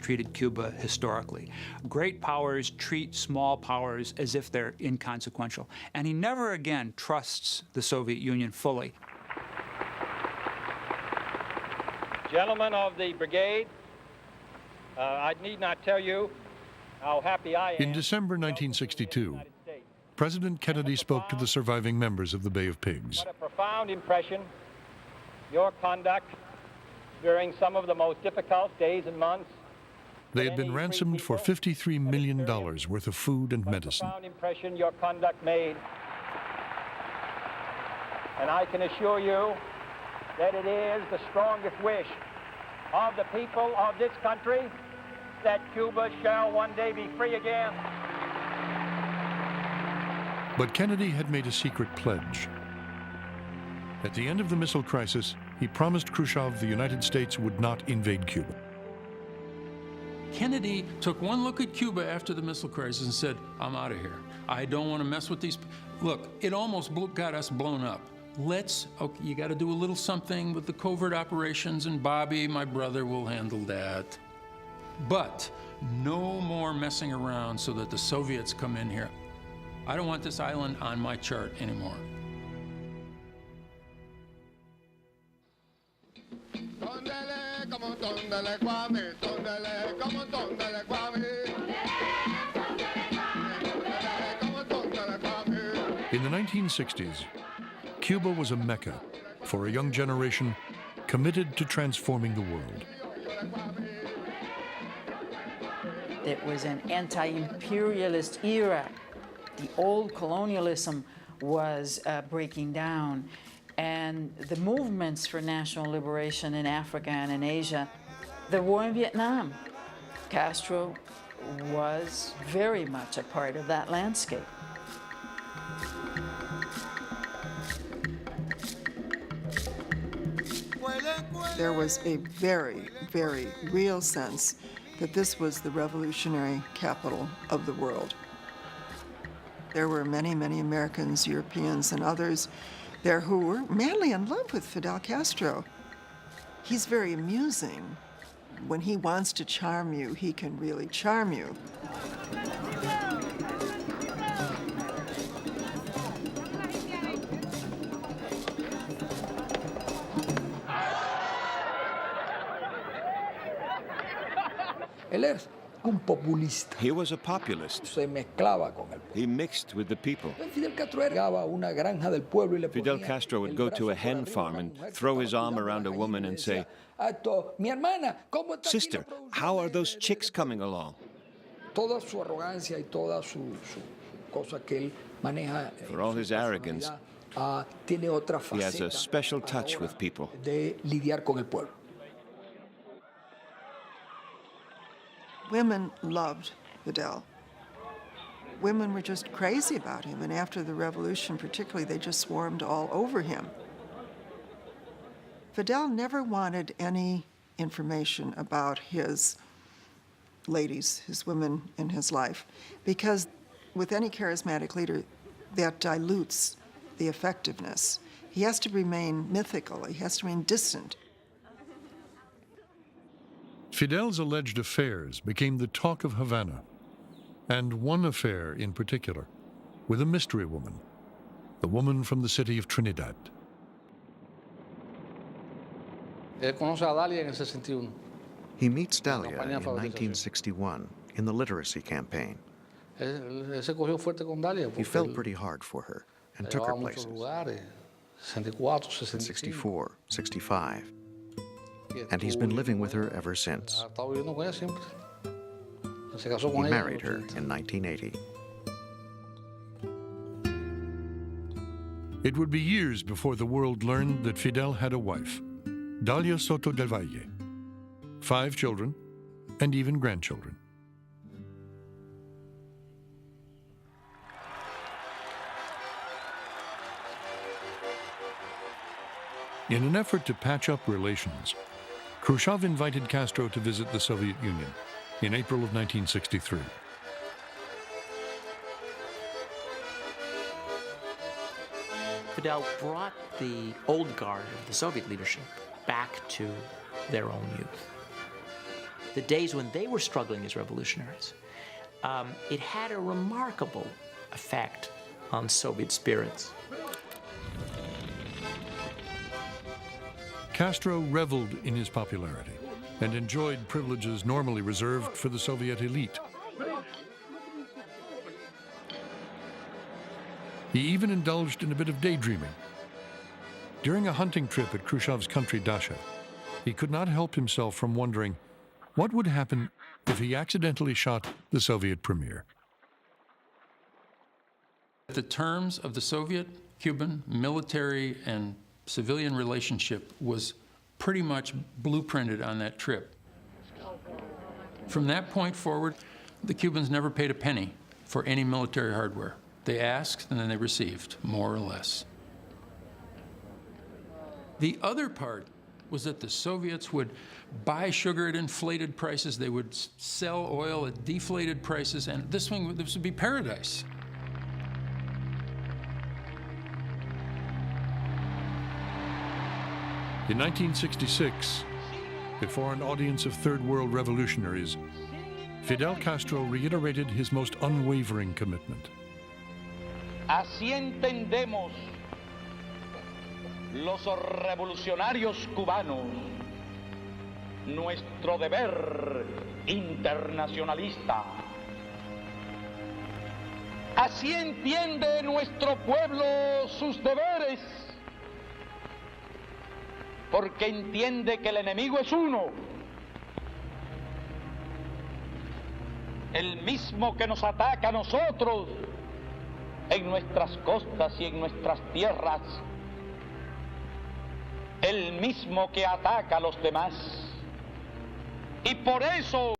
treated Cuba historically. Great powers treat small powers as if they're inconsequential. And he never again trusts the Soviet Union fully. Gentlemen of the brigade, I need not tell you how happy I am. In December 1962, President Kennedy spoke to the surviving members of the Bay of Pigs. What a profound impression your conduct during some of the most difficult days and months. They had been ransomed for $53 million worth of food and medicine. What a profound impression your conduct made. And I can assure you that it is the strongest wish of the people of this country that Cuba shall one day be free again. But Kennedy had made a secret pledge. At the end of the missile crisis, he promised Khrushchev the United States would not invade Cuba. Kennedy took one look at Cuba after the missile crisis and said, I'm out of here. I don't want to mess with these. Look, it almost got us blown up. Okay, you got to do a little something with the covert operations, and Bobby, my brother, will handle that. But no more messing around so that the Soviets come in here. I don't want this island on my chart anymore. In the 1960s, Cuba was a mecca for a young generation committed to transforming the world. It was an anti-imperialist era. The old colonialism was breaking down, and the movements for national liberation in Africa and in Asia, the war in Vietnam, Castro was very much a part of that landscape. There was a very, very real sense that this was the revolutionary capital of the world. There were many, many Americans, Europeans, and others there who were madly in love with Fidel Castro. He's very amusing. When he wants to charm you, he can really charm you. He was a populist. He mixed with the people. Fidel Castro would go to a hen farm and throw his arm around a woman and say, "Sister, how are those chicks coming along?" For all his arrogance, he has a special touch with people. Women loved Fidel. Women were just crazy about him, and after the revolution particularly, they just swarmed all over him. Fidel never wanted any information about his ladies, his women in his life, because with any charismatic leader, that dilutes the effectiveness. He has to remain mythical, he has to remain distant. Fidel's alleged affairs became the talk of Havana, and one affair in particular, with a mystery woman, the woman from the city of Trinidad. He meets Dalia in 1961 in the literacy campaign. He fell pretty hard for her and took her places. In 64, 65. And he's been living with her ever since. He married her in 1980. It would be years before the world learned that Fidel had a wife, Dalia Soto del Valle, 5 children, and even grandchildren. In an effort to patch up relations, Khrushchev invited Castro to visit the Soviet Union in April of 1963. Fidel brought the old guard of the Soviet leadership back to their own youth. the days when they were struggling as revolutionaries, it had a remarkable effect on Soviet spirits. Castro reveled in his popularity and enjoyed privileges normally reserved for the Soviet elite. He even indulged in a bit of daydreaming. During a hunting trip at Khrushchev's country Dasha, he could not help himself from wondering what would happen if he accidentally shot the Soviet premier. The terms of the Soviet-Cuban military and civilian relationship was pretty much blueprinted on that trip. From that point forward, the Cubans never paid a penny for any military hardware. They asked and then they received, more or less. The other part was that the Soviets would buy sugar at inflated prices, they would sell oil at deflated prices, and this would be paradise. In 1966, before an audience of Third World revolutionaries, Fidel Castro reiterated his most unwavering commitment. Así entendemos los revolucionarios cubanos nuestro deber internacionalista. Así entiende nuestro pueblo sus deberes, porque entiende que el enemigo es uno, el mismo que nos ataca a nosotros en nuestras costas y en nuestras tierras, el mismo que ataca a los demás. Y por eso